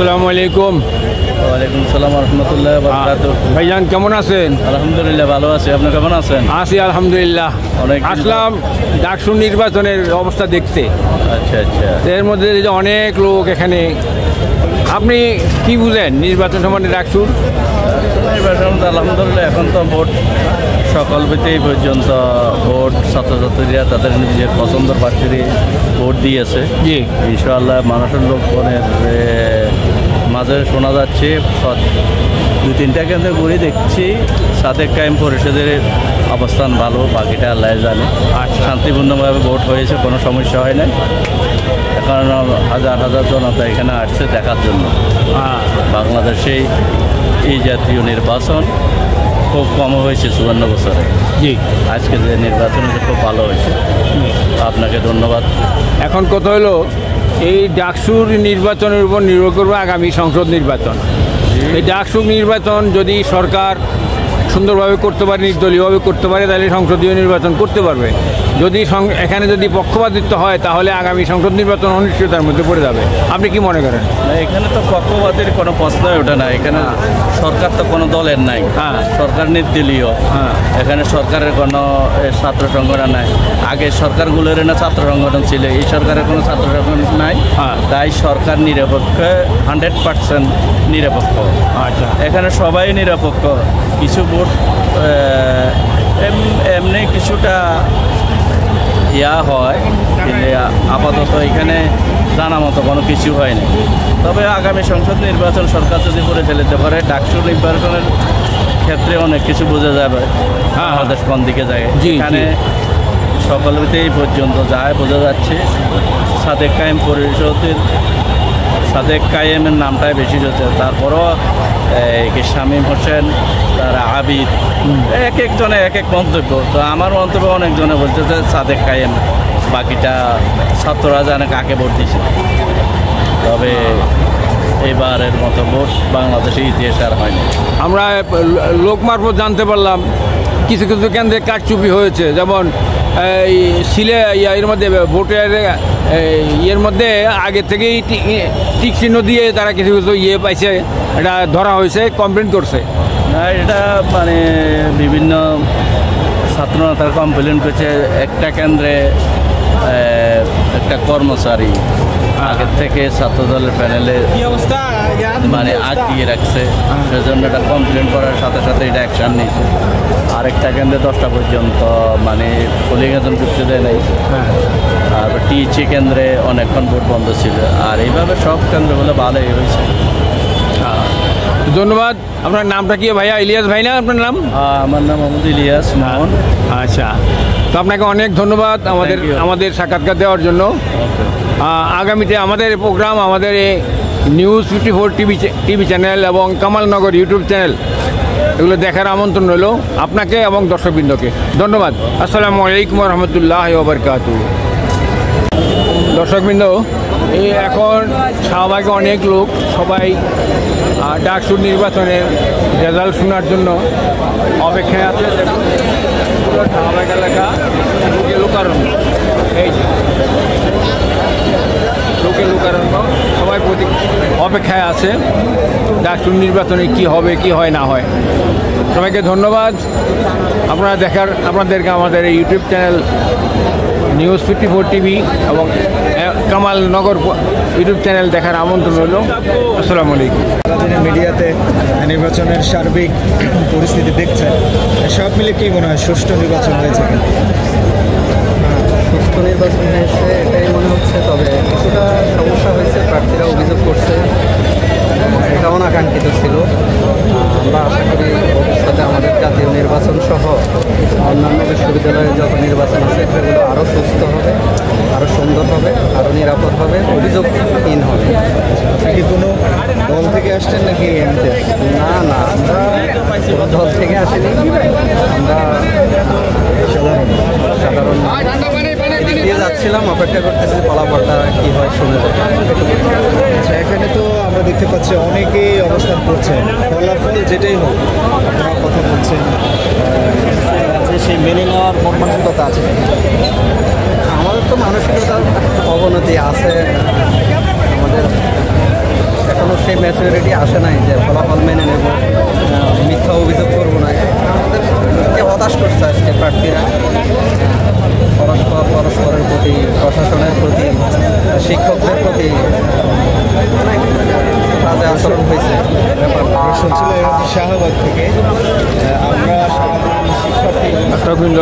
আসসালামু আলাইকুম। ওয়ালাইকুম আসসালাম রহমতুল্লাহ বারাকাতুহু। ভাইজান কেমন আছেন? আলহামদুলিল্লাহ ভালো আছি, আপনি কেমন আছেন? আছি আলহামদুলিল্লাহ। অনেক আসলাম ডাকসু নির্বাচনের অবস্থা দেখতে। আচ্ছা আচ্ছা। এর মধ্যে যে অনেক লোক এখানে, আপনি কি বুঝেন নির্বাচন সম্বন্ধে ডাকসুর? নির্বাচন আলহামদুলিল্লাহ এখন তো ভোট সকল ভিত্তি পর্যন্ত ভোট ছাত্রছাত্রীরা তাদের নিজের পছন্দের প্রার্থীরা ভোট দিয়েছে। জি ইনশাআল্লাহ মানুষের লোকজনের মাঝে শোনা যাচ্ছে 2-3টা কেন্দ্রে ঘুরে দেখছি সাদেক কায়েম পরিষদের অবস্থান ভালো, বাকিটা আল্লাহ জানে। শান্তিপূর্ণভাবে ভোট হয়েছে, কোনো সমস্যা হয় নাই। এখন হাজার হাজার জনতা এখানে আসছে দেখার জন্য। বাংলাদেশে এই জাতীয় নির্বাচন খুব কম হয়েছে 54 বছরে। জি আজকে যে নির্বাচনটা খুব ভালো হয়েছে, আপনাকে ধন্যবাদ। এখন কথা হলো এই ডাকসুর নির্বাচনের উপর নির্ভর করবে আগামী সংসদ নির্বাচন। এই ডাকসুর নির্বাচন যদি সরকার সুন্দরভাবে করতে পারে, নির্দলীয়ভাবে করতে পারে, তাহলে সংসদীয় নির্বাচন করতে পারবে। যদি এখানে যদি পক্ষপাতিত্ব হয় তাহলে আগামী সংসদ নির্বাচন অনিশ্চয়তার মধ্যে পড়ে যাবে। আপনি কি মনে করেন? না, এখানে তো পক্ষপাতের কোনো প্রশ্নই ওঠে না। এখানে সরকার তো কোনো দলের নাই, সরকার নির্দলীয়। এখানে সরকারের কোনো ছাত্র সংগঠন নাই। আগে সরকারগুলোর না ছাত্র সংগঠন ছিল, এই সরকারের কোনো ছাত্র সংগঠন নাই। তাই সরকার নিরপেক্ষ, 100% নিরপেক্ষ। আচ্ছা, এখানে সবাই নিরপেক্ষ। কিছু ভোট এমনি কিছুটা হয়, কিন্তু আপাতত এখানে জানা মতো কোনো কিছু হয়নি। তবে আগামী সংসদ নির্বাচন সরকার যদি করে ফেলতে পারে, ডাকসু নির্বাচনের ক্ষেত্রে অনেক কিছু বোঝা যাবে আমাদের কোন দিকে যায়। এখানে সকলতেই পর্যন্ত যায় বোঝা যাচ্ছে সাদেক কায়েম পরিষদের সাদেক কায়েমের নামটাই বেশি হচ্ছে। তারপরও শামীম হোসেন, তারা আবিদ, এক একজনে এক এক মন্তব্য। তো আমার মন্তব্য অনেকজনে বলছে যে সাদেক কায়েম, বাকিটা ছাত্ররা জানে কাকে ভোট দিছে। তবে এবারের মতো ভোট বাংলাদেশের ইতিহাসে আর হয়নি। আমরা লোক মারফত জানতে পারলাম কিছু কিছু কেন্দ্রে কারচুপি হয়েছে, যেমন এই এর মধ্যে ভোটের ইয়ের মধ্যে আগে থেকেই টিক চিহ্ন দিয়ে তারা কিছু কিছু পাইছে, এটা ধরা হয়েছে, কমপ্লেন করছে। না, এটা মানে বিভিন্ন ছাত্রনেতারা কমপ্লেন করছে। একটা কেন্দ্রে একটা কর্মচারী আগের থেকে ছাত্রদলের প্যানেলে মানে আটকিয়ে রাখছে, সেজন্য এটা কমপ্লেন করার সাথে সাথে এটা অ্যাকশান নিয়েছে। আরেকটা কেন্দ্রে 10টা পর্যন্ত মানে পোলিং এজেন্ট ঢুকতে দেয় নাই। আর টিএইচি কেন্দ্রে অনেকক্ষণ ভোট বন্ধ ছিল। আর এইভাবে সব কেন্দ্রগুলো ভালোই হয়েছে। ধন্যবাদ। আপনার নামটা কি ভাইয়া? ইলিয়াস ভাই না আপনার নাম? আমার নাম মোহাম্মদ ইলিয়াস মোহন। আচ্ছা, তো আপনাকে অনেক ধন্যবাদ আমাদের সাক্ষাৎকার দেওয়ার জন্য। আগামীতে আমাদের প্রোগ্রাম, আমাদের নিউজ 54 টিভি চ্যানেল এবং কামালনগর ইউটিউব চ্যানেল, এগুলো দেখার আমন্ত্রণ রইল আপনাকে এবং দর্শকবৃন্দকে। ধন্যবাদ। আসসালামু আলাইকুম রহমতুল্লাহি ওয়া বারাকাতুহু। দর্শকবৃন্দ, এই এখন শাহবাগে অনেক লোক, সবাই ডাকসুর নির্বাচনের রেজাল্ট শোনার জন্য অপেক্ষায় আছে। শাহবাগ এলাকা লোকে লোকারণ্য, এই লোকে লোকারণ্য, সবাই অপেক্ষায় আছে ডাকসুর নির্বাচনে কি হবে কি হয় না হয়। সবাইকে ধন্যবাদ। আপনাদেরকে আমাদের এই ইউটিউব চ্যানেল নিউজ 54 টিভি এবং কামালনগর ইউটিউব চ্যানেল দেখার আমন্ত্রণ রইল। আসসালামু আলাইকুম। সারাদিনের মিডিয়াতে নির্বাচনের সার্বিক পরিস্থিতি দেখছেন, সব মিলে কি মনে হয় সুষ্ঠু নির্বাচন হয়েছে? সুষ্ঠু নির্বাচন হয়েছে এটাই মনে হচ্ছে। তবে কিছুটা সমস্যা হয়েছে, প্রার্থীরা অভিযোগ করছে, এটা অনাকাঙ্ক্ষিত ছিল। আমরা আশা করি ভবিষ্যতে আমাদের জাতীয় নির্বাচন সহ অন্যান্য বিশ্ববিদ্যালয়ের যত নির্বাচন আছে সেগুলো আরও সুস্থ হবে, আরও সুন্দর হবে, আরও নিরাপদ হবে, অভিযোগহীন হবে। কি কোনো দল থেকে আসছেন নাকি এমনিতে? না, আমরা কোনো দল থেকে আসিনি, আমরা সাধারণ দিয়ে যাচ্ছিলাম, অপেক্ষা করতেছি ফলাফলটা কী হয় শুনে। আচ্ছা, এখানে তো আমরা দেখতে পাচ্ছি অনেকেই অবস্থান করছেন, ফলাফল যেটাই হোক আপনারা কথা বলছেন, সেই মেনে নেওয়ার মন মানসিকতা আছে? আমাদের তো মানসিকতার অবনতি আছে, আমাদের এখনও সেই ম্যাচুরিটি আসে নাই যে ফলাফল মেনে নেব, মিথ্যা অভিযোগ করবো না। আমাদেরকে হতাশ করছে আজকে প্রার্থীরা, পরস্পরের প্রতি, প্রশাসনের প্রতি, শিক্ষকদের প্রতি অনেক বাজে আচরণ হয়েছে। শুনছিল শাহবাগ থেকে আমরা শিক্ষার্থীবৃন্দ,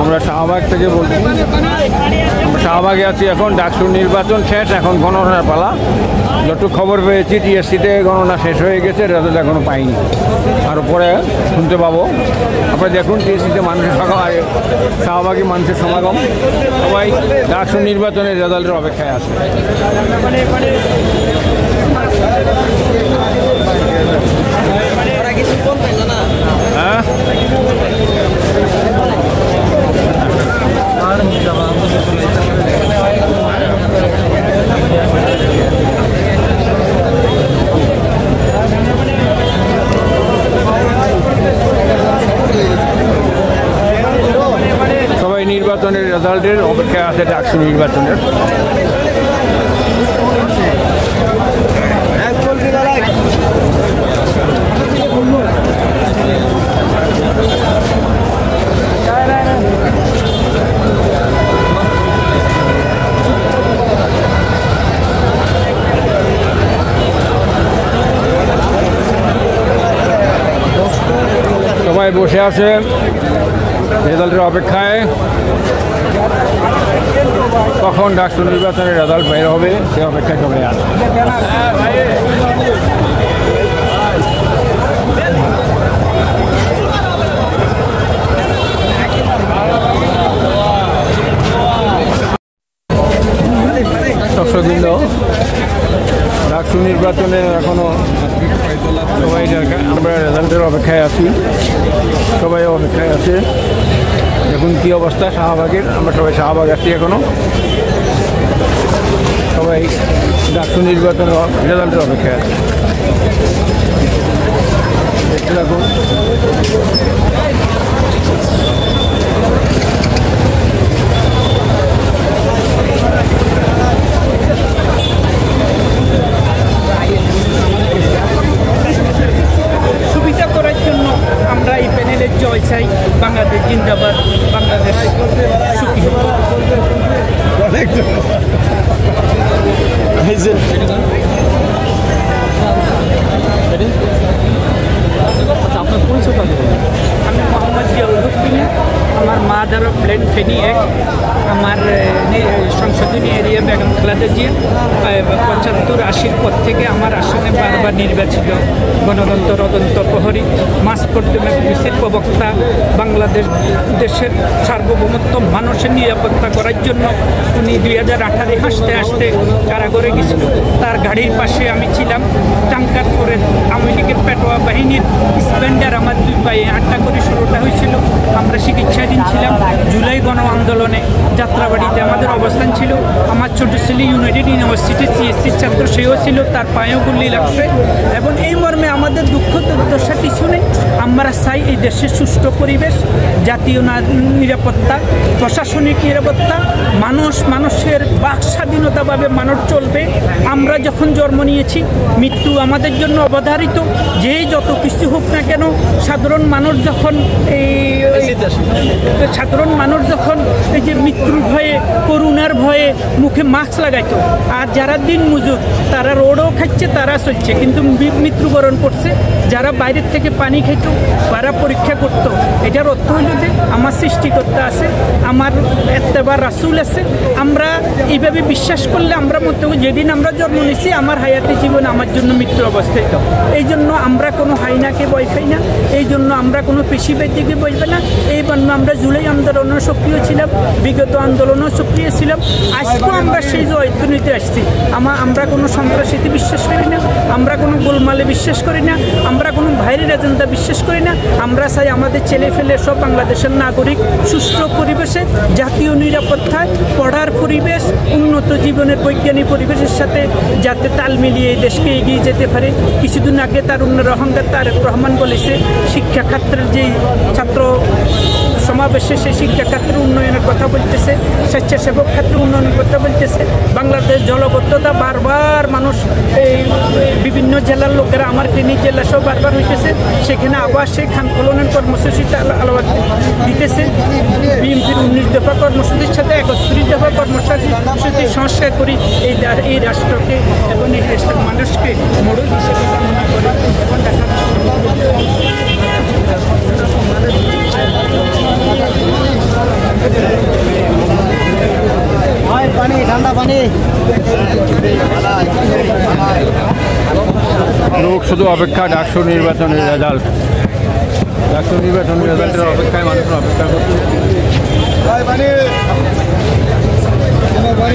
আমরা শাহবাগ থেকে বলছি। আমরা শাহবাগে আছি এখন, ডাকসুর নির্বাচন শেষ, এখন গণনার পালা। যতটুকু খবর পেয়েছি টিএসসিতে গণনা শেষ হয়ে গেছে, রেজাল্ট এখনও পাইনি, আর পরে শুনতে পাবো। আপনারা দেখুন টিএসসিতে মানুষের শাহবাগী মানুষের সমাগম, সবাই ডাকসুর নির্বাচনের রেজাল্টের অপেক্ষায় আছে। হ্যাঁ, সবাই নির্বাচনের রেজাল্টের অপেক্ষায় আছে, ডাকসু নির্বাচনের। সবাই বসে আছে রেজাল্টের অপেক্ষায়, কখন ডাকসু নির্বাচনের রেজাল্ট বের হবে সে অপেক্ষায় সবাই আছে। দর্শকবৃন্দ, ডাকসু নির্বাচনে এখনো সবাই, আমরা রেজাল্টের অপেক্ষায় আছি, সবাই অপেক্ষায় আছে। দেখুন কী অবস্থা শাহবাগের, আমরা সবাই শাহবাগ আছি এখনো, সবাই ডাকসু নির্বাচনের রেজাল্টের অপেক্ষায় আছে। দেখতে থাকুন। সুবিধা করার জন্য আমরা এই প্যানেলের জয় চাই। বাংলাদেশ জিন্দাবাদ, বাংলাদেশ সুখী হোক। আপনার পরিচয়টা আমি মোহাম্মদ জিয়াউল হক ফিনি, আমার মাদার অফ ব্লেড ফেনি এক, আমার সংসদীয় এরিয়া বেগম খালেদা জিয়া 75-80 পর থেকে আমার আসনে বারবার নির্বাচিত গণতন্ত্র তদন্ত প্রহরী, মাসপর্দমে পুলিশের প্রবক্তা। বাংলাদেশ দেশের সার্বভৌমত্ব, মানুষের নিরাপত্তা করার জন্য উনি 2018 হাসতে হাসতে কারাগারে গেছিল। তার গাড়ির পাশে আমি ছিলাম। টাঙ্কারপুরের আওয়ামী লীগের পেটোয়া বাহিনীর স্প্লেন্ডার আমার 2 পায়ে আটটা করে শুরুটা হয়েছিল। আমরা চিকিৎসাধীন ছিলাম। জুলাই গণ আন্দোলনে যাত্রাবাড়িতে আমাদের অবস্থান ছিল। আমার ছোট ছেলে ইউনাইটেড ইউনিভার্সিটির সিএসসির ছাত্র, সেও ছিল, তার পায়েও গুলি লাগছে। এবং এই মর্মে আমাদের দুঃখ দুর্দশা কিছু নেই। আমরা চাই এই দেশের সুষ্ঠু পরিবেশ, জাতীয় নিরাপত্তা, প্রশাসনিক নিরাপত্তা, মানুষের বাক স্বাধীনতাভাবে মানুষ চলবে। আমরা যখন জন্ম নিয়েছি, মৃত্যু আমাদের জন্য অবধারিত। যেই যত কিছু হোক না কেন, সাধারণ মানুষ যখন এই যে মৃত্যুর ভয়ে, করোনার ভয়ে মুখে মাস্ক লাগাইতো, আর যারা দিন মজুর তারা রোডও খাচ্ছে, তারা চলছে, কিন্তু মৃত্যুবরণ করছে। যারা বাইরের থেকে পানি খাইত, তারা পরীক্ষা করতো। এটার অর্থ হইল যে আমার সৃষ্টিকর্তা আছে, আমার এত্তেবার রাসূল আছে। আমরা এইভাবে বিশ্বাস করলে আমরা মতো যেদিন আমরা জন্ম নিয়েছি, আমার হায়াতি জীবন আমার জন্য মৃত্যু অবস্থিত। এই জন্য আমরা কোনো হাইনাকে ভয় পাই না, এই জন্য আমরা কোনো পেশিবাদীকে বলবে না। এই জন্য আমরা জুলাই আন্দোলনও সক্রিয় ছিলাম, বিগত আন্দোলনও সক্রিয় ছিলাম। আজকেও আমরা সেই ঐক্যনীতি আসছি। আমরা কোনো সন্ত্রাসীতে বিশ্বাস করি না, আমরা কোনো গোলমালে বিশ্বাস করি না, আমরা কোনো বাইরের এজেন্ডা বিশ্বাস করি না। আমরা চাই আমাদের ছেলে ফেলে সব বাংলাদেশের নাগরিক সুষ্ঠু পরিবেশে, জাতীয় নিরাপত্তায়, পড়ার পরিবেশ, উন্নত জীবনের বৈজ্ঞানিক পরিবেশের সাথে যাতে তাল মিলিয়ে এই দেশকে এগিয়ে যেতে পারে। কিছুদিন আগে তারুণ্যের অহংকার তারেক রহমান বলেছে, শিক্ষা খাতের যেই ছাত্র সমাবেশে সে শিক্ষা খাতের উন্নয়নের কথা বলতেছে, স্বেচ্ছাসেবক খাতের উন্নয়নের কথা বলতেছে। বাংলাদেশ জলবদ্ধতা বারবার মানুষ এই জেলার লোকেরা আমার ফেনী জেলা সব বারবার হইতেছে, সেখানে আবার সেই খান খননের কর্মসূচিটা আলাদা দিতেছে। বিএনপির 19 দফা কর্মসূচির সাথে 31 দফা কর্মসূচি সংস্কার করি এই রাষ্ট্রকে এবং এই দেশের মানুষকে মডেল হিসেবে কামনা করে এবং পানি ঠান্ডা পানি। লোক শুধু অপেক্ষা ডাকসু নির্বাচনের রেজাল্ট, ডাকসু নির্বাচনের রেজাল্টের অপেক্ষায় মানুষের অপেক্ষা করছে।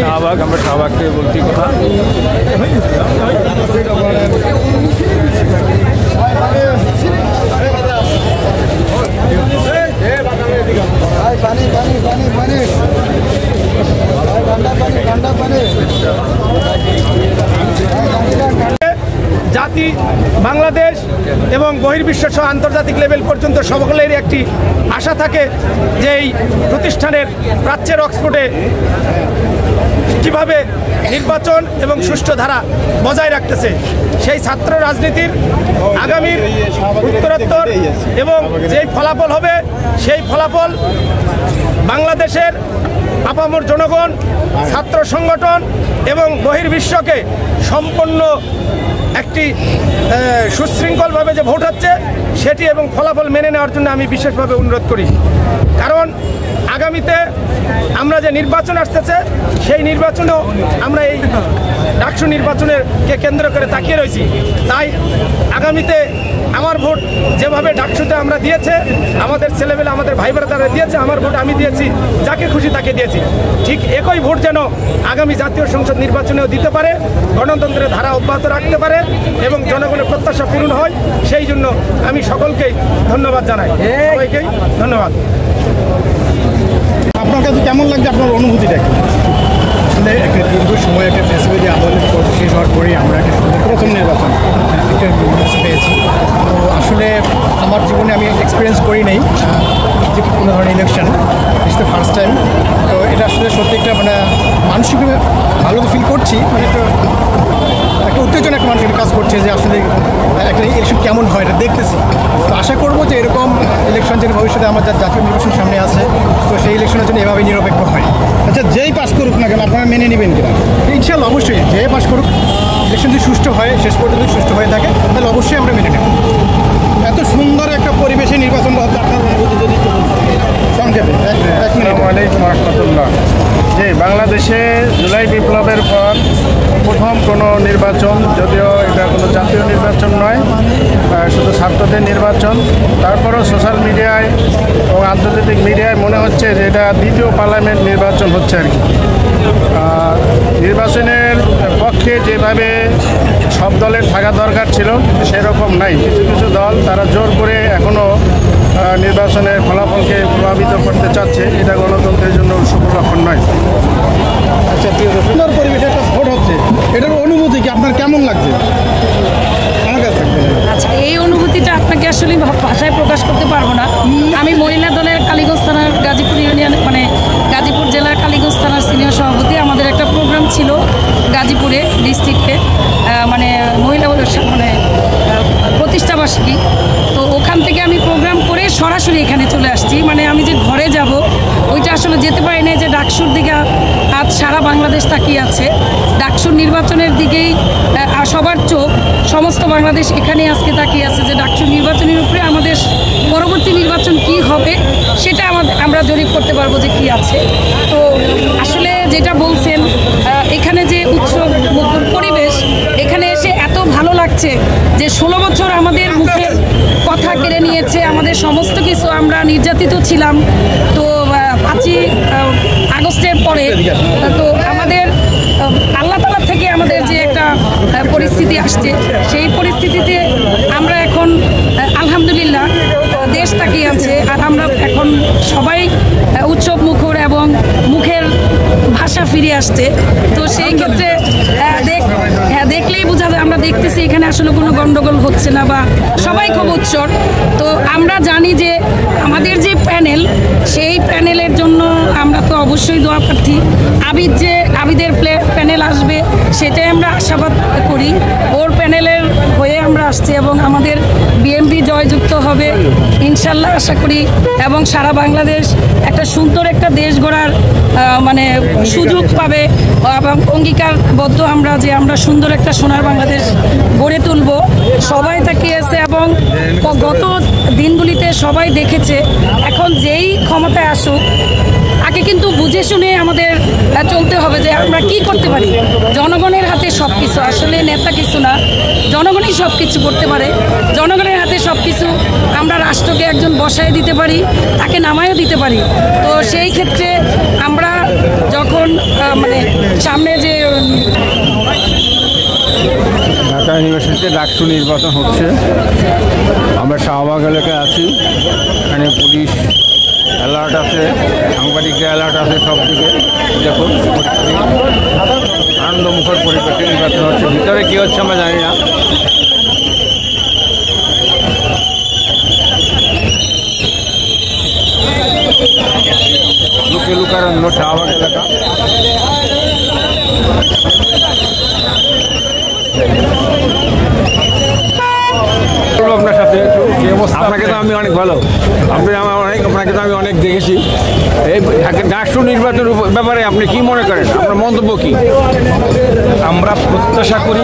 শাহবাগ, আমরা শাহবাগ থেকে বলছি কথা। পানি পানি পানি পানি ঠান্ডা পানি ঠান্ডা পানি। জাতি, বাংলাদেশ এবং বহির্বিশ্ব সহ আন্তর্জাতিক লেভেল পর্যন্ত সকলেরই একটি আশা থাকে যে এই প্রতিষ্ঠানের প্রাচ্যের অক্সফোর্ডে কীভাবে নির্বাচন এবং সুষ্ঠু ধারা বজায় রাখতেছে। সেই ছাত্র রাজনীতির আগামীর উত্তরোত্তর এবং যেই ফলাফল হবে সেই ফলাফল বাংলাদেশের আপামর জনগণ, ছাত্র সংগঠন এবং বহির্বিশ্বকে সম্পূর্ণ একটি সুশৃঙ্খলভাবে যে ভোট হচ্ছে সেটি এবং ফলাফল মেনে নেওয়ার জন্য আমি বিশেষভাবে অনুরোধ করি। কারণ আগামীতে আমরা যে নির্বাচন আসতেছে সেই নির্বাচনেও আমরা এই ডাকসু নির্বাচনেরকে কেন্দ্র করে তাকিয়ে রয়েছি। তাই আগামীতে আমার ভোট যেভাবে ডাকসুতে আমরা দিয়েছে, আমাদের ছেলেমেলে আমাদের ভাই বোনেরা দিয়েছে, আমার ভোট আমি দিয়েছি, যাকে খুশি তাকে দিয়েছি, ঠিক একই ভোট যেন আগামী জাতীয় সংসদ নির্বাচনেও দিতে পারে, গণতন্ত্রের ধারা অব্যাহত রাখতে পারে এবং জনগণের প্রত্যাশা পূরণ হয়। সেই জন্য আমি সকলকেই ধন্যবাদ জানাই, সবাইকেই ধন্যবাদ। আপনার কাছে কেমন লাগছে, আপনার অনুভূতিটা কি? আসলে একটা দীর্ঘ সময় একটা ফেসিলিটি আন্দোলন শেষ হওয়ার পরেই আমরা একটা প্রথম নির্বাচন একটা পেয়েছি। তো আসলে আমার জীবনে আমি এক্সপিরিয়েন্স করি নেই যে কোনো ধরনের election, it's the first time. তো এটা আসলে সত্যি একটা মানে মানসিকভাবে ভালো ফিল করছি, মানে একটা উত্তেজনা একটা মানুষের কাজ করছে যে আসলে একটা ইলেকশন কেমন হয় এটা দেখতেছি। তো আশা করবো যে এরকম ইলেকশন যেন ভবিষ্যতে আমার জাতীয় নির্বাচন সামনে আছে, তো সেই ইলেকশনের জন্য এভাবে নিরপেক্ষ হয়। আচ্ছা, যেই পাস করুক না কেন আপনারা মেনে নেবেন কিনা? ইনশাল্লাহ অবশ্যই, যে পাস করুক, ইলেকশন যদি সুষ্ঠু হয়, শেষ পর্যন্ত সুষ্ঠু হয়ে থাকে, তাহলে অবশ্যই আমরা মেনে নেব। এত সুন্দর একটা পরিবেশে নির্বাচন হচ্ছে, আপনার অনুভূতি যদি সংক্ষেপে এক মিনিট। ওয়ালাইকুম রহমতুল্লাহ। যে বাংলাদেশে জুলাই বিপ্লবের পর প্রথম কোনো নির্বাচন, যদিও এটা কোনো জাতীয় নির্বাচন নয়, শুধু ছাত্রদের নির্বাচন, তারপরও সোশ্যাল মিডিয়ায় ও আন্তর্জাতিক মিডিয়ায় মনে হচ্ছে যে এটা দ্বিতীয় পার্লামেন্ট নির্বাচন হচ্ছে আর কি। নির্বাচনের পক্ষে যেভাবে সব দলের থাকা দরকার ছিল সেরকম নাই। কিছু কিছু দল তারা জোর করে এখনও নির্বাচনের ফলাফলকে প্রভাবিত করতে চাচ্ছে, এটা গণতন্ত্রের জন্য শুভ লক্ষণ নয়। আচ্ছা, সুন্দর পরিবেশে একটা ভোট হচ্ছে, এটার অনুভূতি কি আপনার কেমন লাগছে? আমার কাছে আচ্ছা, এই অনুভূতিটা আপনাকে আসলে ভাষায় প্রকাশ করতে পারবো না। আমি মহিলা দলের কালীগঞ্জ থানার গাজীপুর ইউনিয়ন মানে গাজীপুর জেলার কালীগঞ্জ থানার সিনিয়র সভাপতি। আমাদের একটা প্রোগ্রাম ছিল গাজীপুরে ডিস্ট্রিক্টে, মানে মহিলা মানে প্রতিষ্ঠাবার্ষিকী। তো ওখান থেকে আমি প্রোগ্রাম করে সরাসরি এখানে চলে আসছি। মানে আমি যে ঘরে যাব ওইটা আসলে যেতে পারি না, যে ডাকসুর দিকে আজ সারা বাংলাদেশ তাকিয়ে আছে, ডাকসুর নির্বাচনের দিকেই সবার চোখ, সমস্ত বাংলাদেশ এখানেই আজকে তাকিয়ে আছে যে ডাকসুর নির্বাচনের উপরে আমাদের পরবর্তী নির্বাচন কি হবে সেটা আমরা জরিপ করতে পারবো যে কি আছে। তো আসলে যেটা বলছেন, এখানে যে উৎসব মুখর পরিবেশ, এখানে এসে এত ভালো লাগছে যে 16 বছর আমাদের মুখে কথা কেড়ে নিয়েছে, আমাদের সমস্ত কিছু, আমরা নির্যাতিত ছিলাম। তো 5ই আগস্টের পরে তো আমাদের আল্লাহ তাআলা থেকে আমাদের যে একটা পরিস্থিতি আসছে, সেই পরিস্থিতিতে আমরা এখন আলহামদুলিল্লাহ দেশ তাকিয়ে আছে, আর আমরা এখন সবাই উৎসব মুখর এবং মুখের ভাষা ফিরে আসছে। তো সেই ক্ষেত্রে দেখলেই বোঝা যায়, আমরা দেখতেছি এখানে আসলে কোনো গন্ডগোল হচ্ছে না বা সবাই খুব উৎসর। তো আমরা জানি যে আমাদের যে প্যানেল, সেই প্যানেলের জন্য আমরা তো অবশ্যই দোয়া প্রার্থী। আবিদের প্যানেল আসবে সেটাই আমরা আশাবাদ করি। ওর প্যানেলের ইনশাল্লাহ আশা করি, এবং সারা বাংলাদেশ একটা সুন্দর একটা দেশ গড়ার মানে সুযোগ পাবে, এবং অঙ্গীকারবদ্ধ আমরা যে আমরা সুন্দর একটা সোনার বাংলাদেশ গড়ে তুলব। সবাই তাকিয়েছে এবং গত দিনগুলিতে সবাই দেখেছে, এখন যেই ক্ষমতায় আসুক তাকে কিন্তু বুঝে শুনে আমাদের চলতে হবে যে আমরা কি করতে পারি। জনগণের হাতে সব কিছু, আসলে নেতা কিছু না, জনগণই সব কিছু করতে পারে। জনগণের হাতে সব কিছু, আমরা রাষ্ট্রকে একজন বসায় দিতে পারি, তাকে নামায়ও দিতে পারি। তো সেই ক্ষেত্রে আমরা যখন মানে সামনে যে ঢাকা ইউনিভার্সিটিতে ডাকসু নির্বাচন হচ্ছে, আমরা শাহবাগ এলাকায় আছি। এখানে পুলিশ অ্যালার্ট আছে, সাংবাদিকরা অ্যালার্ট আছে, সব দিকে দেখুন আনন্দমুখর পরিবেশে নির্বাচন হচ্ছে। ভিতরে কী হচ্ছে আমরা জানি না। লুকে লুকারণ্য শাহবাগ এলাকা। আপনার সাথে আপনাকে তো আমি অনেক ভালো, আপনাকে তো আমি অনেক দেখেছি। এই ডাকসু নির্বাচনের ব্যাপারে আপনি কি মনে করেন, আপনার মন্তব্য কি? আমরা প্রত্যাশা করি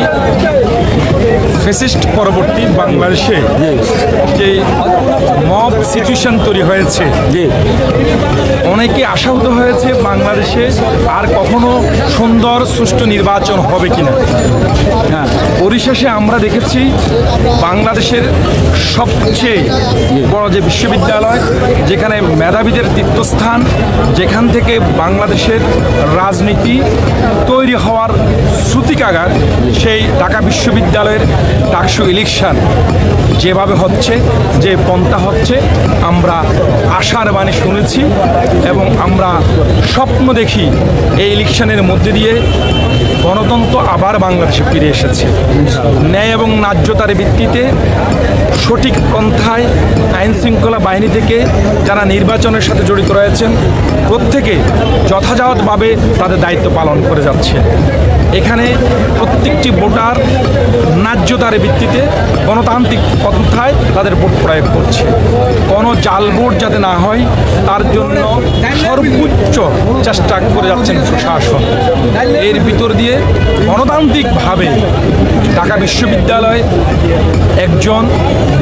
ফ্যাসিস্ট পরবর্তী বাংলাদেশে যে মব সিচুয়েশন তৈরি হয়েছে, যে অনেকে আশাহত হয়েছে বাংলাদেশে আর কখনো সুন্দর সুষ্ঠু নির্বাচন হবে কিনা। হ্যাঁ, পরিশেষে আমরা দেখেছি বাংলাদেশের সবচেয়ে বড় যে বিশ্ববিদ্যালয়, যেখানে মেধাবীদের তীর্থস্থান, যেখান থেকে বাংলাদেশের রাজনীতি তৈরি হওয়ার শ্রুতিকাগার, সেই ঢাকা বিশ্ববিদ্যালয়ের ডাকসু ইলেকশন যেভাবে হচ্ছে, যে পন্থা হচ্ছে, আমরা আশার বাণী শুনেছি এবং আমরা স্বপ্ন দেখি এই ইলেকশনের মধ্যে দিয়ে গণতন্ত্র আবার বাংলাদেশে ফিরে এসেছে। ন্যায় এবং ন্যায্যতার ভিত্তিতে সঠিক পন্থায় আইন শৃঙ্খলা বাহিনী থেকে যারা নির্বাচনের সাথে জড়িত রয়েছেন প্রত্যেকে যথাযথভাবে তাদের দায়িত্ব পালন করে যাচ্ছে। এখানে প্রত্যেকটি ভোটার ন্যায্যতার ভিত্তিতে গণতান্ত্রিক পন্থায় তাদের ভোট প্রয়োগ করছে। কোনো জাল ভোট যাতে না হয় তার জন্য সর্বোচ্চ চেষ্টা করে যাচ্ছেন প্রশাসন। এর ভিতর দিয়ে গণতান্ত্রিকভাবে ঢাকা বিশ্ববিদ্যালয় একজন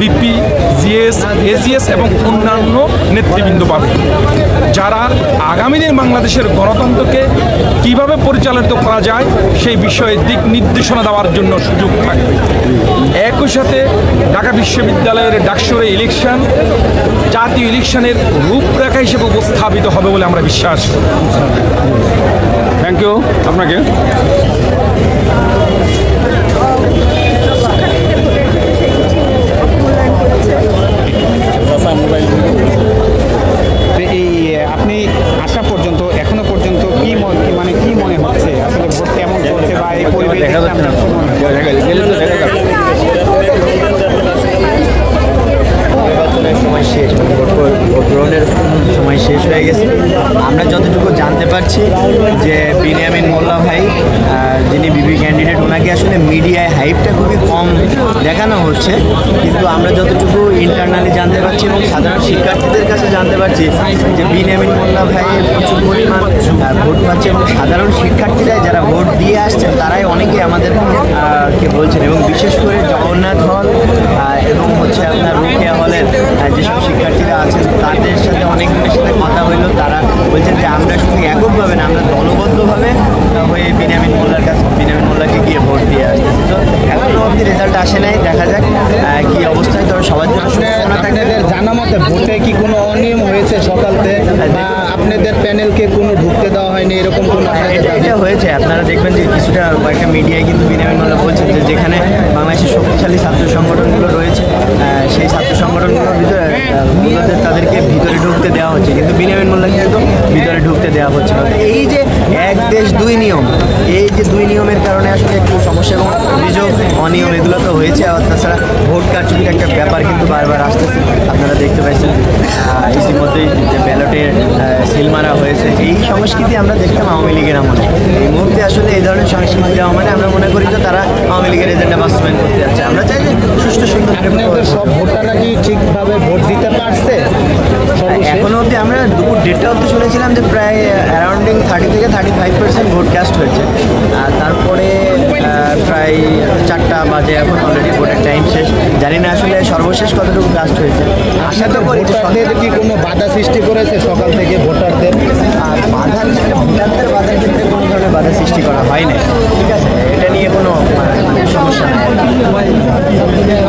বিপি, জিএস, এজিএস এবং অন্যান্য নেতৃবৃন্দ পাবে, যারা আগামী দিন বাংলাদেশের গণতন্ত্রকে কিভাবে পরিচালিত করা যায় সেই বিষয়ে দিক নির্দেশনা দেওয়ার জন্য সুযোগ থাকবে। একই সাথে ঢাকা বিশ্ববিদ্যালয়ের ডাকসুর ইলেকশন জাতীয় ইলেকশনের রূপরেখা হিসেবে উপস্থাপিত হবে বলে আমরা বিশ্বাস করি। থ্যাংক ইউ আপনাকে। এই আপনি আসা পর্যন্ত এখনো পর্যন্ত কি মানে কি মনে হচ্ছে আসলে ভোট কেমন চলছে বা এই পরিবেশ নির্বাচনের সময় শেষ, ভোট গ্রহণের সময় শেষ হয়ে গেছে। আমরা যতটুকু জানতে পারছি যে বিনিয়ামিন মোল্লা ভাই যিনি বিপি ক্যান্ডিডেট, ওনাকে আসলে মিডিয়ায় হাইপটা খুবই কম দেখানো হচ্ছে, কিন্তু আমরা যতটুকু ইন্টারনালি জানতে পারছি এবং সাধারণ শিক্ষার্থীদের কাছে জানতে পারছি যে বিনিয়ামিন মোল্লা ভাই প্রচুর পরিমাণ ভোট পাচ্ছে এবং সাধারণ শিক্ষার্থীরাই যারা ভোট দিয়ে আসছেন তারাই অনেকে আমাদের কে বলছেন, এবং বিশেষ করে জগন্নাথ হল এবং হচ্ছে আপনার রুকিয়া হলের যেসব শিক্ষার্থীরা আছেন তাদের সাথে অনেকজনের সাথে কথা হইলো। তারা বলছেন যে আমরা শুধু এককভাবে না, আমরা দলবদ্ধভাবে হয়ে বিনিয়ামিন মোল্লাকে গিয়ে ভোট দিয়ে আসতেছি। তো এখনও অবধি রেজাল্ট আসে নাই, দেখা যাক কী অবস্থায়। তবে সবার জন্য শুভকামনা থাকবে। জানা মতে ভোটে কি কোনো অনিয়ম হয়েছে সকালতে, আপনাদের প্যানেলকে কোনো ঢুকতে দেওয়া হয়নি এরকম কোনো? এটা হয়েছে, আপনারা দেখবেন যে কিছুটা কয়েকটা মিডিয়ায় কিন্তু বিনিয়ামিন মোল্লা বলছেন যে যেখানে বাংলাদেশের শক্তিশালী ছাত্র সংগঠনগুলো রয়েছে সেই ছাত্র সংগঠনগুলোর ভিতরে তাদেরকে ভিতরে ঢুকতে দেওয়া হচ্ছে, কিন্তু বিনিয়ামিন মোল্লাকে কিন্তু ভিতরে ঢুকতে দেওয়া হচ্ছে না। এই যে এক দেশ দুই নিয়ম, এই যে দুই নিয়মের কারণে আসলে একটু সমস্যা এবং অভিযোগ অনিয়ম এগুলো তো হয়েছে। আর তাছাড়া ভোট কারচুপির একটা ব্যাপার কিন্তু বারবার আসতেছে, আপনারা দেখতে পাইছেন ইতিমধ্যেই যে ব্যালটের সিল মারা হয়েছে। এই সংস্কৃতি আমরা দেখতাম আওয়ামী লীগের আমলে। এই মুহূর্তে আসলে এই ধরনের সংস্কৃতি দেওয়া মানে আমরা মনে করি যে তারা আওয়ামী লীগের এজেন্ডা বাস্তবায়ন করতে যাচ্ছে। আমরা চাই যে সুষ্ঠু সুন্দর সব ভোটাররা কি ঠিকভাবে ভোট দিতে পারছে? এখনো অবধি আমরা দুপুর 1:30 অবধি শুনেছিলাম যে প্রায় অ্যারাউন্ডিং 30 থেকে 35% ভোট কাস্ট হয়েছে। আর তারপরে প্রায় 4টা বাজে, এখন অলরেডি ভোটের টাইম শেষ। জানি না আসলে সর্বশেষ কতটুকু কাস্ট হয়েছে। আশা তো করি ভোটারদের কি কোনো বাধা সৃষ্টি করেছে সকাল থেকে ভোটারদের? আর ভোটারদের বাধার ক্ষেত্রে কোনো ধরনের বাধা সৃষ্টি করা হয় না, ঠিক আছে, এটা নিয়ে কোনো সমস্যা নেই।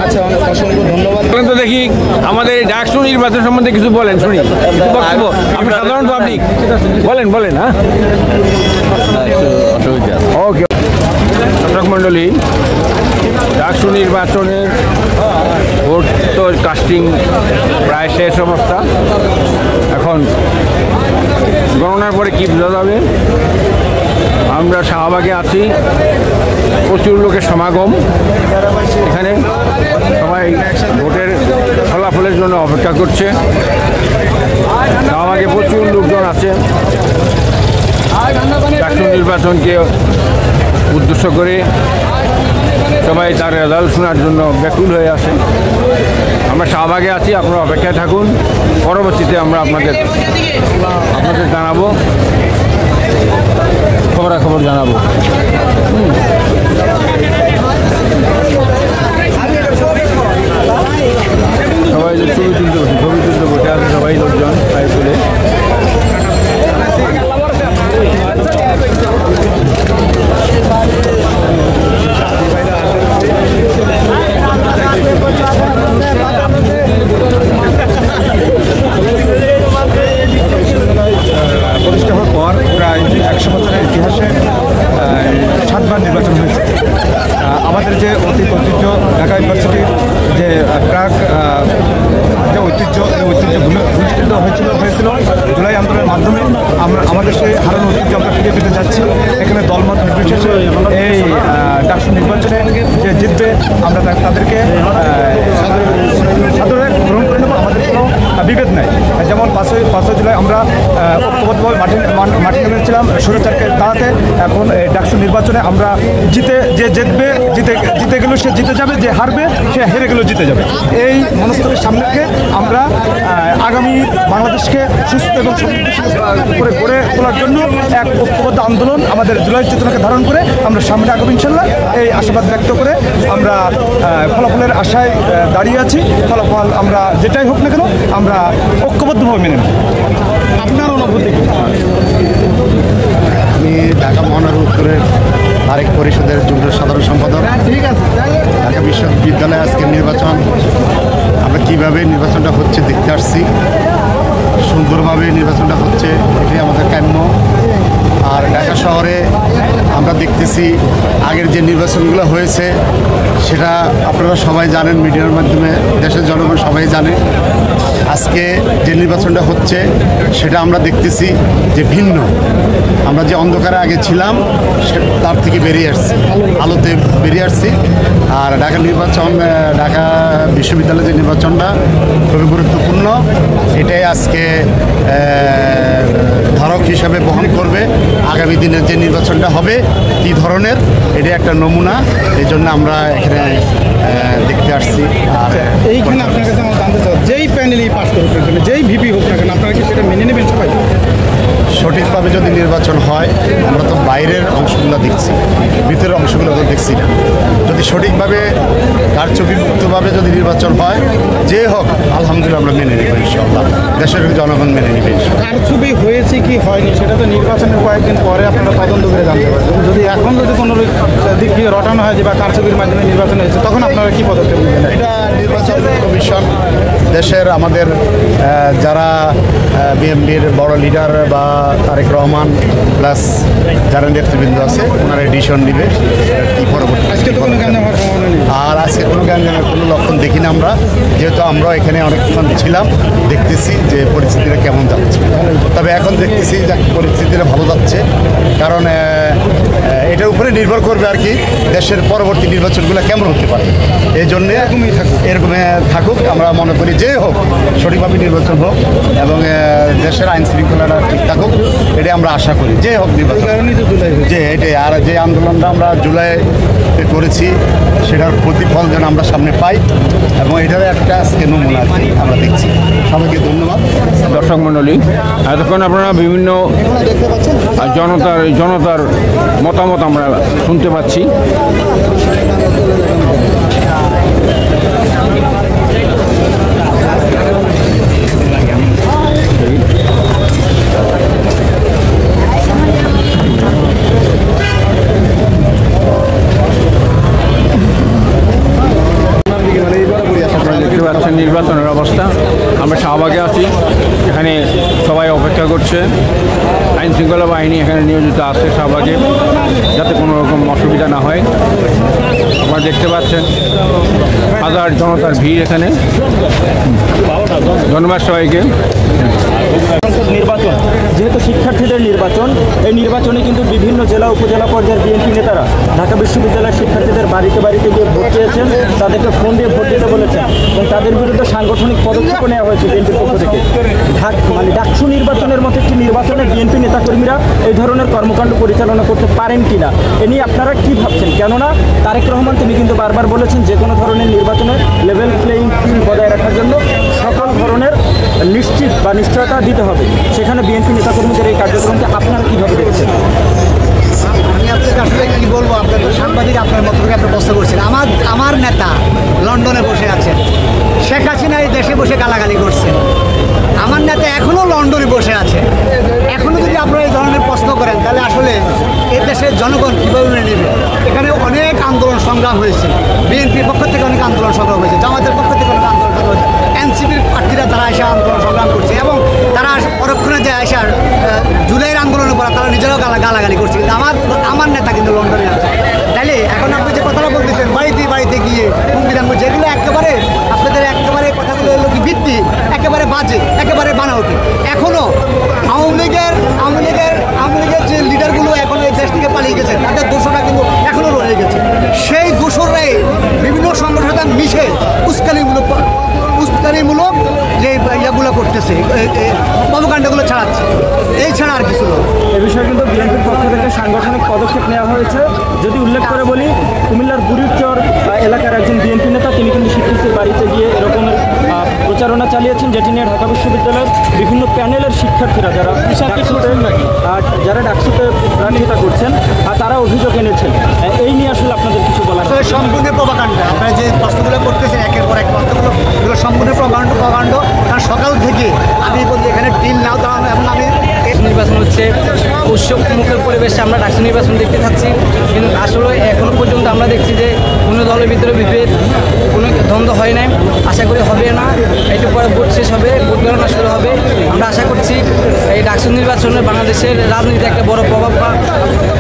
আচ্ছা, অনেক অসংখ্য ধন্যবাদ। তো দেখি আমাদের ডাকসু নির্বাচন সম্বন্ধে কিছু বলেন, শুনি বক্তব্য। আপনি সাধারণ পাবলিক, বলেন। হ্যাঁ, ওকে। দর্শক মণ্ডলী, ডাকসু নির্বাচনের ভোট তো কাস্টিং প্রায় শেষ অবস্থা। এখন গণনার পরে কী বোঝা যাবে। আমরা শাহবাগে আছি, প্রচুর লোকের সমাগম এখানে, সবাই ভোটের ফলাফলের জন্য অপেক্ষা করছে। শাহবাগে প্রচুর লোকজন আছে ডাকসু নির্বাচনকে উদ্দেশ্য করে, সবাই তার রেজাল্ট শোনার জন্য ব্যাকুল হয়ে আছে। আমরা শাহবাগে আছি, আপনারা অপেক্ষায় থাকুন। পরবর্তীতে আমরা আপনাদের জানাবো, খবরাখবর জানাবো। সবাই যে ছবি তুলতে বসে আছে, সবাই লোকজন প্রায় তুলে। প্রতিষ্ঠা হওয়ার পর প্রায় 100 বছরের ইতিহাসে 7বার নির্বাচন হয়েছে। আমাদের যে ঐতিহ্য ঢাকা ইউনিভার্সিটির যে প্রাক যে ঐতিহ্য, এই ঐতিহ্য ভূমিষ্ঠিত হয়েছিল জুলাই আন্দোলনের মাধ্যমে। আমাদের সেই হারানো ঐতিহ্য আমরা ফিরে পেতে যাচ্ছি। এখানে দলমত নির্বিশেষে এই ডাকসু নির্বাচনে যে জিতবে, আমরা তাদেরকে সাদরে গ্রহণ করে নেব। আমাদের কোনো বিভেদ নাই। যেমন 5 জুলাই আমরা ঐক্যবদ্ধভাবে মাঠে নেমেছিলাম স্বৈরাচারকে তাড়াতে। এখন ডাকসু নির্বাচনে আমরা জিতে গেলেও সে জিতে যাবে, যে হারবে সে হেরে গেলেও জিতে যাবে। এই মনস্তরের সামনে রেখে আমরা আগামী বাংলাদেশকে সুস্থ এবং করে গড়ে তোলার জন্য এক ঐক্যবদ্ধ আন্দোলন, আমাদের জুলাই চেতনাকে ধারণ করে আমরা সামনে আগামী ইনশাল্লাহ এই আশাবাদ ব্যক্ত করে আমরা ফলাফলের আশায় দাঁড়িয়ে আছি। ফলাফল আমরা যেটাই হোক না কেন আমরা ঐক্যবদ্ধভাবে মেনে নেব। আপনার অনুভূতি কি? আমি ঢাকা মহানগর উত্তরের আরেক পরিষদের যুগ্ম সাধারণ সম্পাদক। ঢাকা বিশ্ববিদ্যালয়ে আজকের নির্বাচন, আমরা কীভাবে নির্বাচনটা হচ্ছে দেখতে আসছি। সুন্দরভাবে নির্বাচনটা হচ্ছে, এটাই আমাদের কাম্য। আর ঢাকা শহরে আমরা দেখতেছি আগের যে নির্বাচনগুলো হয়েছে সেটা আপনারা সবাই জানেন, মিডিয়ার মাধ্যমে দেশের জনগণ সবাই জানে। আজকে যে নির্বাচনটা হচ্ছে সেটা আমরা দেখতেছি যে ভিন্ন। আমরা যে অন্ধকারে আগে ছিলাম তার থেকে বেরিয়ে আসছি, আলোতে বেরিয়ে আসছি। আর ঢাকা ঢাকা বিশ্ববিদ্যালয়ের যে নির্বাচনটা খুবই গুরুত্বপূর্ণ। এটাই আজকে ধারক হিসাবে বহন করবে আগামী দিনের যে নির্বাচনটা হবে কী ধরনের, এটা একটা নমুনা। এই জন্য আমরা এখানে দেখতে আসছি। আর এইখানে আপনার কাছে আমার জানতে চাই, যেই প্যানেলই পাস করুক না কেন, যেই ভিপি হোক না কেন, আপনারা কি সেটা মেনে নেবেন সবাই? সঠিকভাবে যদি নির্বাচন হয়, আমরা তো বাইরের অংশগুলো দেখছি, ভিতরের অংশগুলো তো দেখছি না। যদি সঠিকভাবে কারচুপিমুক্তভাবে যদি নির্বাচন হয়, যে হোক আলহামদুলিল্লাহ আমরা মেনে নেব ইনশাআল্লাহ, দেশের জনগণ মেনে নেবে। কারচুপি হয়েছে কি হয়নি সেটা তো নির্বাচনের কয়েকদিন পরে আপনারা তদন্ত করে জানতে পারবেন। যদি এখন যদি কোনো দিক থেকে রটানো হয় যে বা কারচুপির মাধ্যমে নির্বাচন হয়েছে, তখন আপনারা কী পদক্ষেপ নেবেন? এটা নির্বাচন কমিশন, দেশের আমাদের যারা বিএনপির বড় লিডার বা তারেক রহমান প্লাস যারা নেতৃবৃন্দ আছে ওনারা ডিসিশন নেবে কি পরবর্তী। আর আজকে কোনো জ্ঞানের কোনো লক্ষণ দেখি না আমরা, যেহেতু আমরা এখানে অনেকক্ষণ ছিলাম, দেখতেছি যে পরিস্থিতিটা কেমন যাচ্ছে। তবে এখন দেখতেছি যে পরিস্থিতিটা ভালো যাচ্ছে, কারণ এটার উপরে নির্ভর করবে আর কি দেশের পরবর্তী নির্বাচনগুলো কেমন হতে পারে। এই জন্যে এরকমই থাকুক, আমরা মনে করি যে হোক সঠিকভাবে নির্বাচন হোক এবং দেশের আইন শৃঙ্খলাটা ঠিক থাকুক, এটাই আমরা আশা করি। যে হোক নির্বাচন, যে এটাই। আর যে আন্দোলনটা আমরা জুলাই করেছি সেটার প্রতিফল যেন আমরা সামনে পাই, এবং এটার একটা আজকে নমুনা আর কি আমরা দেখছি। সবাইকে ধন্যবাদ। দর্শক মণ্ডলী, এতক্ষণ আপনারা বিভিন্ন জনতার মতামত আমরা শুনতে পাচ্ছি। দেখতে পাচ্ছেন নির্বাচনের অবস্থা। আমরা শাহবাগে আছি, এখানে সবাই অপেক্ষা করছে। আইন শৃঙ্খলা বাহিনী এখানে নিয়োজিত আছে শাহবাগে, যাতে কোনো রকম অসুবিধা না হয়। আপনারা দেখতে পাচ্ছেন হাজার জনতার ভিড় এখানে। ধন্যবাদ সবাইকে। নির্বাচন যেহেতু শিক্ষার্থীদের নির্বাচন, এই নির্বাচনে কিন্তু বিভিন্ন জেলা উপজেলা পর্যায়ের বিএনপি নেতারা ঢাকা বিশ্ববিদ্যালয়ের শিক্ষার্থীদের বাড়িতে বাড়িতে গিয়ে ভোট চেয়েছেন, তাদেরকে ফোন দিয়ে ভোট দিতে বলেছেন এবং তাদের বিরুদ্ধে সাংগঠনিক পদক্ষেপ নেওয়া হয়েছে বিএনপির পক্ষ থেকে। ডাকসু নির্বাচনের মতো একটি নির্বাচনে বিএনপি নেতাকর্মীরা এই ধরনের কর্মকাণ্ড পরিচালনা করতে পারেন কিনা, এ নিয়ে আপনারা কি ভাবছেন? কেননা তারেক রহমান তিনি কিন্তু বারবার বলেছেন যে কোনো ধরনের নির্বাচনে লেভেল প্লেইং ফিল্ড বজায় রাখার জন্য সকল ধরনের নিশ্চিত বা নিশ্চয়তা দিতে হবে। সেখানে বিএনপি নেতাকর্মীদের এই কার্যক্রমকে আপনারা কীভাবে দেখছেন? আমি আপনাকে আসলে কী বলবো, আপনার তো সাংবাদিক, আপনার মতো করে আপনি প্রশ্ন করছেন। আমার নেতা লন্ডনে বসে আছেন, শেখ হাসিনা এই দেশে বসে গালাগালি করছে। আমার নেতা এখনও লন্ডনে বসে আছে। এখনও যদি আপনারা এই ধরনের প্রশ্ন করেন তাহলে আসলে এই দেশের জনগণ কীভাবে মেনে নেবে? এখানে অনেক আন্দোলন সংগ্রাম হয়েছে, বিএনপির পক্ষ থেকে অনেক আন্দোলন সংগ্রাম হয়েছে, জামাতের পক্ষ থেকে অনেক আন্দোলন সংগ্রাম হয়েছে, এনসিপির প্রার্থীরা তারা এসে আন্দোলন সংগ্রাম করছে এবং তারা পরক্ষণে যে এসে জুলাইয়ের আন্দোলনের পর তারা নিজেরাও গালাগালি করছে। কিন্তু আমার নেতা কিন্তু লন্ডনে আছে। তাইলে এখন আপনি যে কথাটা বলতেছেন বাড়িতে গিয়ে সংবিধান, যেগুলো একেবারে আপনাদের একেবারে কথাগুলো হলো কি ভিত্তি, একেবারে বাজে, একেবারে বানাওটি। এখনও আওয়ামী লীগের যে লিডারগুলো এখন এই দেশ থেকে পালিয়ে গেছে, তাদের দোষটা কিন্তু এখনও রয়ে গেছে। সেই দোষরাই বিভিন্ন সংগঠনটা মিশে উস্কানিমূলক যে ইয়েগুলো করতেছে, কর্মকাণ্ডগুলো ছাড়াচ্ছে, এই ছাড়া আর কিছু নয়। এ বিষয়ে কিন্তু বিএনপির পক্ষ থেকে সাংগঠনিক পদক্ষেপ নেওয়া হয়েছে। যদি উল্লেখ করে বলি, কুমিল্লার বুড়িরচর এলাকার একজন বিএনপি নেতা তিনি কিন্তু শিক্ষার্থীর বাড়িতে গিয়ে এরকমের প্রচারণা চালিয়েছেন, যেটি নিয়ে ঢাকা বিশ্ববিদ্যালয়ের বিভিন্ন প্যানেলের শিক্ষার্থীরা যারা ডাকসুতে প্রার্থিতা করছেন তারা অভিযোগ এনেছেন। এই নিয়ে আসলে আপনাদের কিছু বলার? সম্পূর্ণ প্রভাকাণ্ড। আপনারা যে প্রশ্নগুলো করতেছেন একের পর এক প্রশ্নগুলো, এগুলো সম্পূর্ণ প্রভাকাণ্ড। কারণ সকাল থেকে আমি বলছি এখানে টিল নাও দাঁড়ানো, এবং আমি নির্বাচন হচ্ছে উৎসবমুখের পরিবেশে আমরা ডাকসু নির্বাচন দেখতে থাকছি, কিন্তু আসলে এখনো পর্যন্ত আমরা দেখছি যে কোনো দলের ভিতরে বিভেদ, কোনো দ্বন্দ্ব হয় নাই, আশা করি হবে না। একটু পরে ভোট শেষ হবে, ভোট গণনা শুরু হবে। আমরা আশা করছি এই ডাকসু নির্বাচনে বাংলাদেশের রাজনীতিতে একটা বড় প্রভাব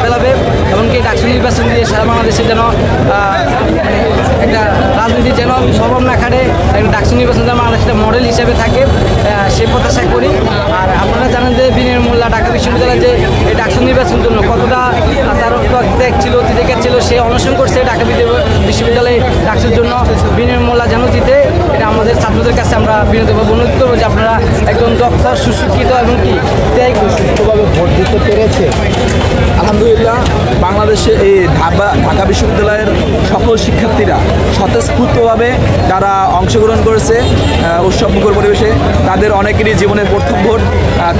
ফেলাবে, এমনকি ডাকসু নির্বাচন দিয়ে সারা বাংলাদেশে যেন একটা রাজনীতি যেন প্রভাব না খাটে, একটা ডাকসু নির্বাচন যেন বাংলাদেশের মডেল হিসেবে থাকে, সেই প্রত্যাশা করি। আর আপনারা জানেন যে বিনয় মোল্লা ঢাকা বিশ্ববিদ্যালয়ে যে এই ডাকসু নির্বাচনের জন্য কতটা তার ত্যাগ ছিল, অতিথিকার ছিল, সে অনশন করছে ঢাকা বিশ্ববিদ্যালয়ে ডাকসুর জন্য। বিনয় মোল্লা যেন জিতে, এটা আমাদের ছাত্রদের কাছে আমরা বিনোদনভাবে অনুরোধ করবো যে আপনারা একজন দক্ষ, সুশিক্ষিত এবং কি ত্যাগ সুস্থভাবে ভোট দিতে পেরেছে। আলহামদুলিল্লাহ, বাংলাদেশে এই ঢাকা বিশ্ববিদ্যালয়ের সকল শিক্ষার্থীরা স্বতঃস্ফূর্তভাবে তারা অংশগ্রহণ করেছে উৎসবমুখর পরিবেশে। তাদের অনেকেরই জীবনের প্রথম ভোট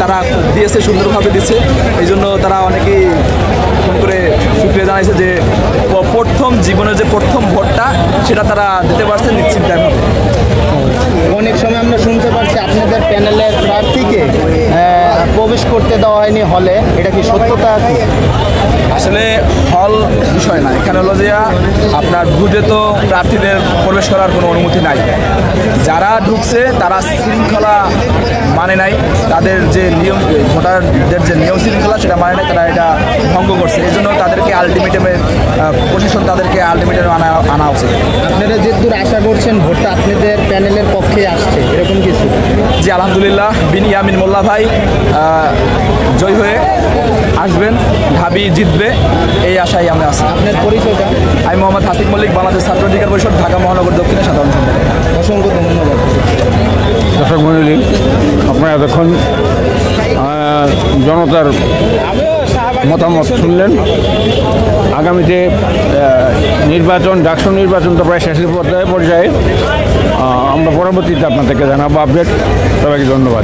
তারা দিয়েছে, সুন্দরভাবে দিচ্ছে। এই জন্য তারা অনেকেই ফোন করে শুক্রিয়া জানাইছে যে প্রথম জীবনের যে প্রথম ভোটটা সেটা তারা দিতে পারছে নিশ্চিতভাবে। অনেক সময় আমরা শুনতে পাচ্ছি আপনাদের প্যানেলের প্রার্থীকে প্রবেশ করতে দেওয়া হয়নি হলে, এটা কি সত্যতা? আসলে হল বিষয় না, এখানে হলো যে আপনার বুথে তো প্রার্থীদের প্রবেশ করার কোনো অনুমতি নাই। যারা ঢুকছে তারা শৃঙ্খলা মানে নাই, তাদের যে নিয়ম, ভোটারদের যে নিয়ম শৃঙ্খলা সেটা মানে নাই, তারা এটা ভঙ্গ করছে। এই জন্য তাদেরকে আলটিমেটামের প্রশাসন তাদেরকে আলটিমেটামে আনা উচিত। আপনারা যে দূর আশা করছেন ভোটটা আপনাদের প্যানেলের পক্ষে আসছে, এরকম কিছু? জি আলহামদুলিল্লাহ, বিনিয়ামিন মোল্লা ভাই জয় হয়ে আসবেন, ঢাবি জিতবে, এই আশাই আমরা আছি। আপনার পরিচয়টা? আমি মোহাম্মদ হাসিক মল্লিক, বাংলাদেশ ছাত্র অধিকার পরিষদ, ঢাকা মহানগর দক্ষিণের সাধারণ সম্পাদক। অসংখ্য ধন্যবাদ। দর্শক মণ্ডলী, আপনারা এতক্ষণ জনতার মতামত শুনলেন। আগামীতে নির্বাচন, ডাকসু নির্বাচন তো প্রায় শেষের পর্যায়ে আমরা পরবর্তীতে আপনাদেরকে জানাবো আপডেট। সবাইকে ধন্যবাদ।